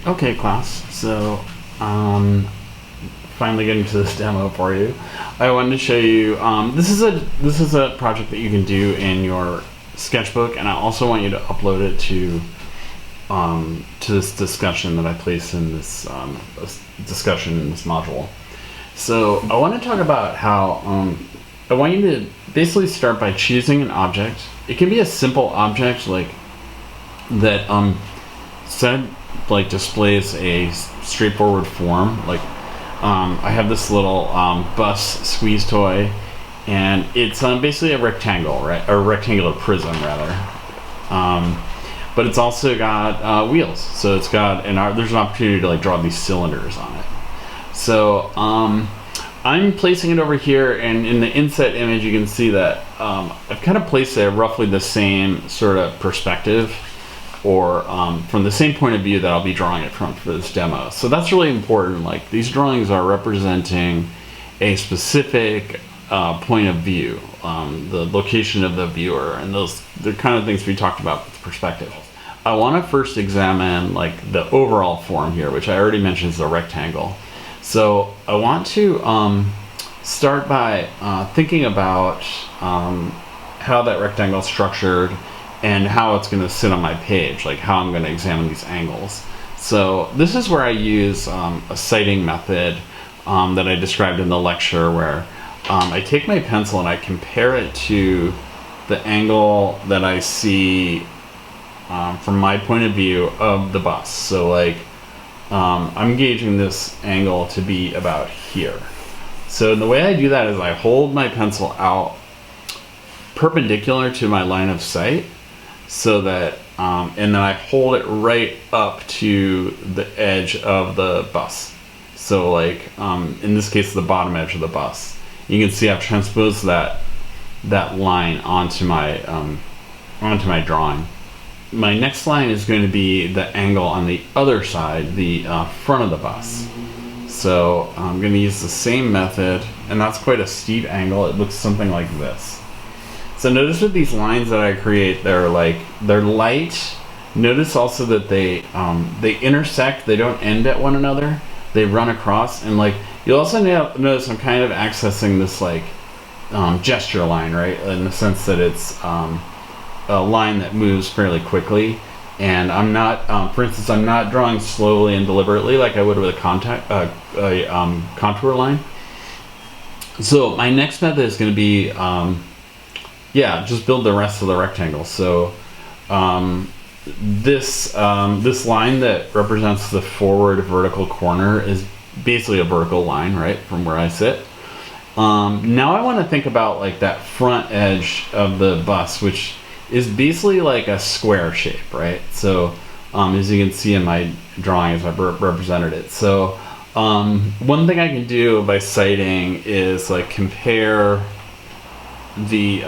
Okay, class. So, finally getting to this demo for you. I wanted to show you. This is a project that you can do in your sketchbook, and I also want you to upload it to this discussion that I placed in this discussion in this module. So I want to talk about how I want you to basically start by choosing an object. It can be a simple object like that displays a straightforward form. Like I have this little bus squeeze toy, and it's basically a rectangle, right? Or a rectangular prism rather. But it's also got wheels, so it's got there's an opportunity to draw these cylinders on it. So I'm placing it over here, and in the inset image you can see that I've kind of placed it roughly the same sort of perspective, or from the same point of view that I'll be drawing it from for this demo. So that's really important. Like, these drawings are representing a specific point of view, the location of the viewer, and they're kind of things we talked about with perspective. I want to first examine the overall form here, which I already mentioned is a rectangle. So I want to start by thinking about how that rectangle is structured and how it's going to sit on my page, like how I'm going to examine these angles. So this is where I use a sighting method that I described in the lecture, where I take my pencil and I compare it to the angle that I see from my point of view of the bus. So I'm gauging this angle to be about here. So the way I do that is I hold my pencil out perpendicular to my line of sight, so that and then I hold it right up to the edge of the bus. So in this case, the bottom edge of the bus. You can see I've transposed that line onto my drawing. My next line is going to be the angle on the other side, the front of the bus. So I'm going to use the same method, and that's quite a steep angle. It looks something like this. So notice that these lines that I create, they're light. Notice also that they intersect. They don't end at one another. They run across, and you'll also notice I'm kind of accessing this gesture line, right? In the sense that it's a line that moves fairly quickly, and I'm not, for instance, I'm not drawing slowly and deliberately like I would with a contour line. So my next method is going to be, just build the rest of the rectangle. So this line that represents the forward vertical corner is basically a vertical line, right, from where I sit. Now I want to think about that front edge of the bus, which is basically like a square shape, right? So as you can see in my drawing as I've represented it. So one thing I can do by sighting is compare the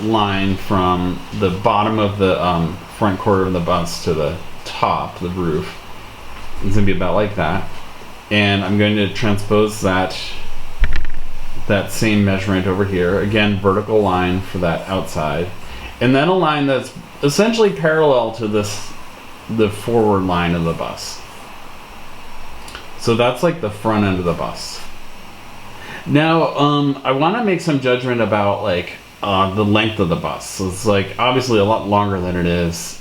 line from the bottom of the front quarter of the bus to the top, the roof. It's gonna be about like that, and I'm going to transpose that same measurement over here. Again, vertical line for that outside, and then a line that's essentially parallel to the forward line of the bus. So that's the front end of the bus. Now I want to make some judgment about the length of the bus. So it's obviously a lot longer than it is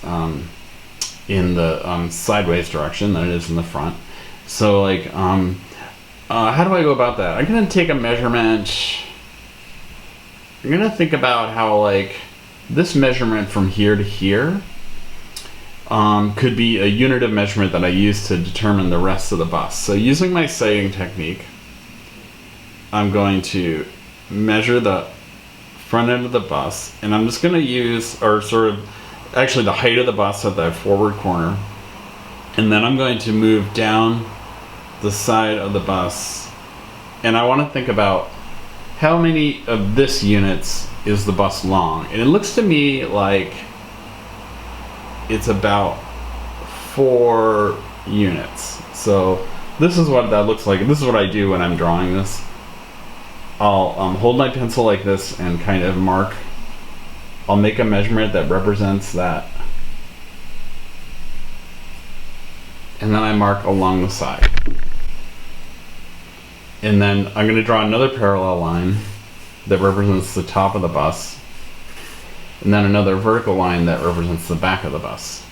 in the sideways direction than it is in the front. So how do I go about that? I'm going to take a measurement. I'm going to think about how this measurement from here to here could be a unit of measurement that I use to determine the rest of the bus. So using my sighting technique, I'm going to measure the front end of the bus, and I'm just going to use, actually the height of the bus at the forward corner, and then I'm going to move down the side of the bus, and I want to think about how many of this units is the bus long. And it looks to me like it's about 4 units. So this is what that looks like. This is what I do when I'm drawing this. I'll hold my pencil like this and kind of mark. I'll make a measurement that represents that and then I mark along the side. And then I'm going to draw another parallel line that represents the top of the bus, and then another vertical line that represents the back of the bus.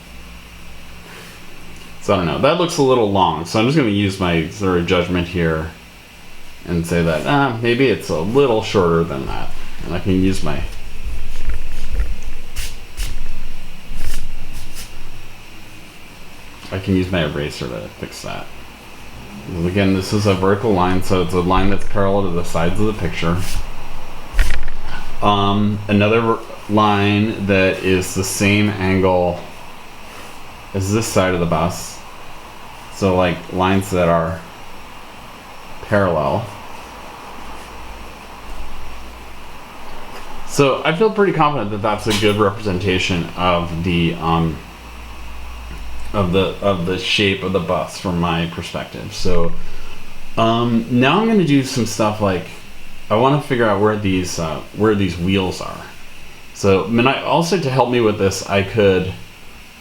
So I don't know, that looks a little long, so I'm just going to use my sort of judgment here and say that maybe it's a little shorter than that. And I can use my eraser to fix that. And again, this is a vertical line, so it's a line that's parallel to the sides of the picture. Another line that is the same angle as this side of the bus. So like lines that are parallel. So I feel pretty confident that that's a good representation of the shape of the bus from my perspective. So now I'm going to do some stuff like I want to figure out where these wheels are. So also to help me with this, I could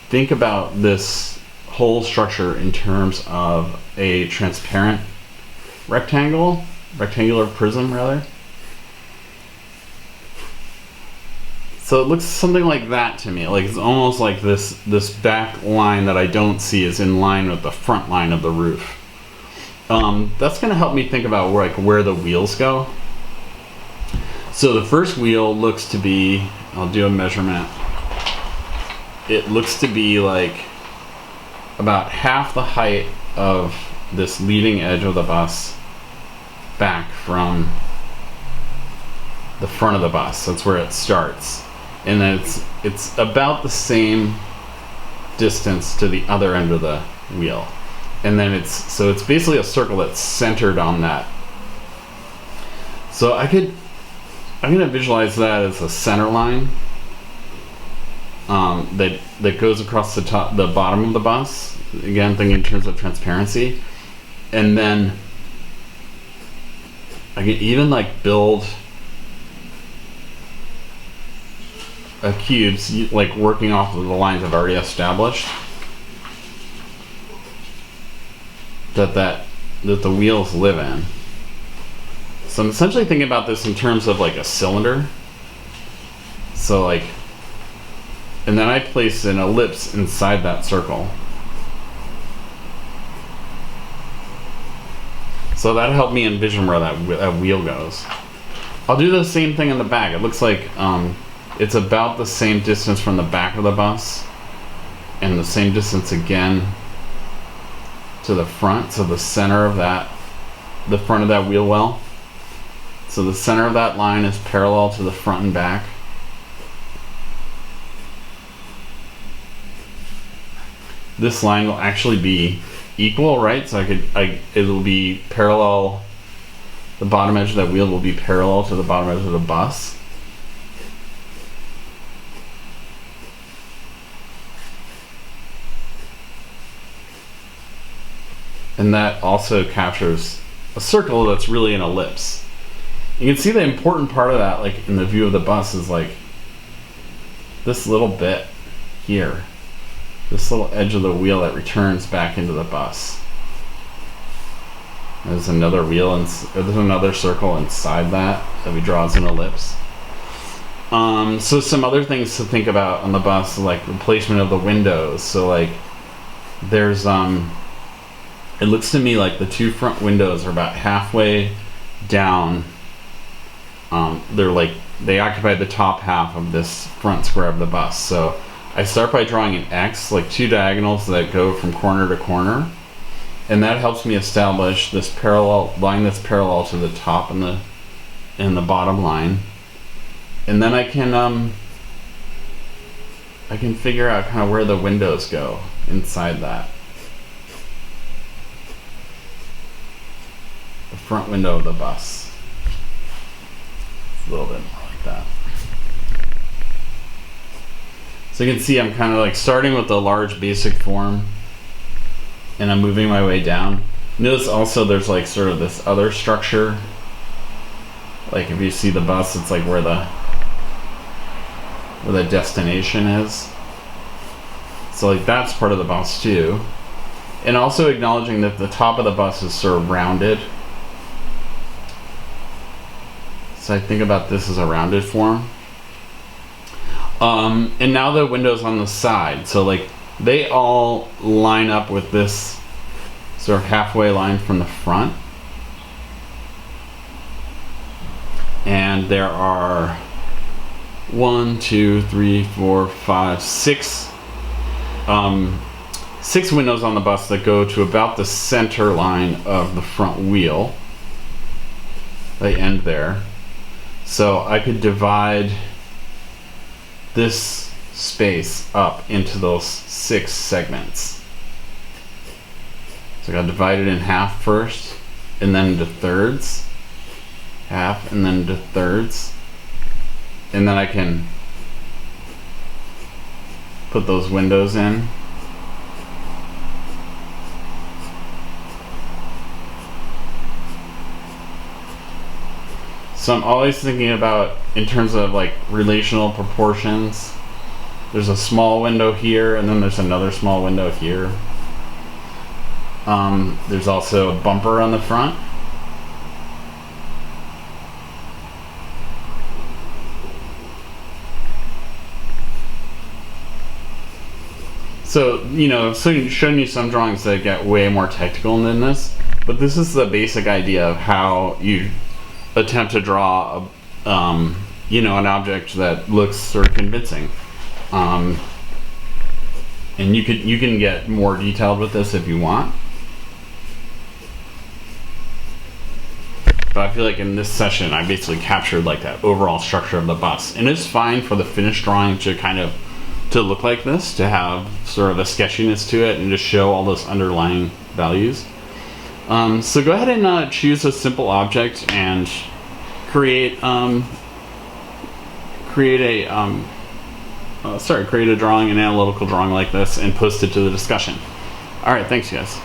think about this whole structure in terms of a transparent rectangular prism rather. So it looks something like that to me. Like it's almost like this back line that I don't see is in line with the front line of the roof. That's going to help me think about where the wheels go. So the first wheel looks to be, I'll do a measurement. It looks to be like about half the height of this leading edge of the bus back from the front of the bus. That's where it starts. And then it's about the same distance to the other end of the wheel. And then it's basically a circle that's centered on that. So I'm gonna visualize that as a center line that goes across the bottom of the bus. Again, thinking in terms of transparency. And then I can even like build a cube, like working off of the lines I've already established, that the wheels live in. So I'm essentially thinking about this in terms of like a cylinder. So like, and then I place an ellipse inside that circle. So that'll help me envision where that wheel goes. I'll do the same thing in the back. It looks like it's about the same distance from the back of the bus and the same distance again to the front. So the center of the front of that wheel well. So the center of that line is parallel to the front and back. This line will actually be equal, right? So it'll be parallel, the bottom edge of that wheel will be parallel to the bottom edge of the bus. And that also captures a circle that's really an ellipse. You can see the important part of that, like in the view of the bus, is like this little bit here, this little edge of the wheel that returns back into the bus. There's another wheel, there's another circle inside that we draw as an ellipse. So some other things to think about on the bus, like the placement of the windows. So like there's it looks to me like the two front windows are about halfway down. They occupy the top half of this front square of the bus. So I start by drawing an X, like two diagonals that go from corner to corner, and that helps me establish this parallel line that's parallel to the top and the bottom line. And then I can figure out kind of where the windows go inside that. The front window of the bus. It's a little bit more like that. So you can see I'm kind of like starting with the large basic form and I'm moving my way down. Notice also there's like sort of this other structure. Like if you see the bus, it's like where the destination is. So like that's part of the bus too. And also acknowledging that the top of the bus is sort of rounded. So I think about this as a rounded form. And now the windows on the side. So like they all line up with this sort of halfway line from the front. And there are 1, 2, 3, 4, 5, 6 6 windows on the bus that go to about the center line of the front wheel. They end there. So I could divide this space up into those 6 segments. So I gotta divide it in half first, and then into thirds. Half, and then into thirds. And then I can put those windows in. So I'm always thinking about, in terms of like relational proportions, there's a small window here, and then there's another small window here. There's also a bumper on the front. So, you know, showing you some drawings that get way more technical than this, but this is the basic idea of how you attempt to draw you know, an object that looks sort of convincing. And you can get more detailed with this if you want. But I feel like in this session I basically captured like that overall structure of the bus. And it's fine for the finished drawing to kind of to look like this, to have sort of a sketchiness to it and just show all those underlying values. So go ahead and choose a simple object and create a drawing, an analytical drawing like this, and post it to the discussion. All right, thanks, guys.